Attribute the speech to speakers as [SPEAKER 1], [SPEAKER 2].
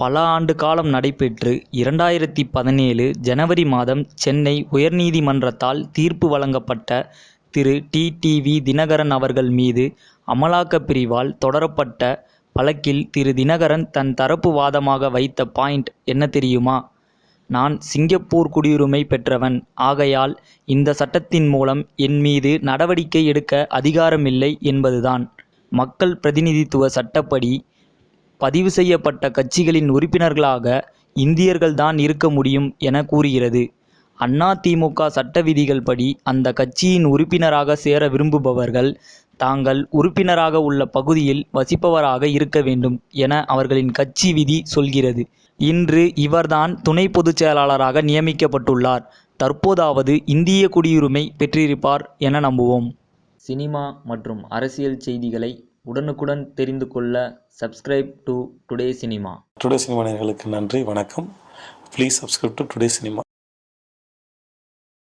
[SPEAKER 1] பல ஆண்டு காலம் நடைபெற்று 2017 ஜனவரி மாதம் சென்னை உயர்நீதிமன்றத்தால் தீர்ப்பு வழங்கப்பட்ட திரு. டிடிவி தினகரன் அவர்கள் மீது அமலாக்கப் பிரிவால் தொடரப்பட்ட வழக்கில் திரு. தினகரன் தன் தரப்பு வாதமாக வைத்த பாயிண்ட் என்ன தெரியுமா? நான் சிங்கப்பூர் குடியுரிமை பெற்றவன். ஆகையால் இந்த சட்டத்தின் மூலம் என் மீது நடவடிக்கை எடுக்க அதிகாரமில்லை என்பதுதான். மக்கள் பிரதிநிதித்துவ சட்டப்படி பதிவு செய்யப்பட்ட கட்சிகளின் உறுப்பினர்களாக இந்தியர்கள்தான் இருக்க முடியும் என கூறுகிறது. அதிமுக சட்ட விதிகள் படி அந்த கட்சியின் உறுப்பினராக சேர விரும்புபவர்கள் தாங்கள் உறுப்பினராக உள்ள பகுதியில் வசிப்பவராக இருக்க வேண்டும் என அவர்களின் கட்சி விதி சொல்கிறது. இன்று இவர்தான் துணை பொதுச் செயலாளராக நியமிக்கப்பட்டுள்ளார். தற்போதாவது இந்திய குடியுரிமை பெற்றிருப்பார் என நம்புவோம். சினிமா மற்றும் அரசியல் செய்திகளை உடனுக்குடன் தெரிந்து கொள்ள subscribe to today cinema.
[SPEAKER 2] Today cinema நேயர்களுக்கு நன்றி, வணக்கம். Please subscribe to today cinema.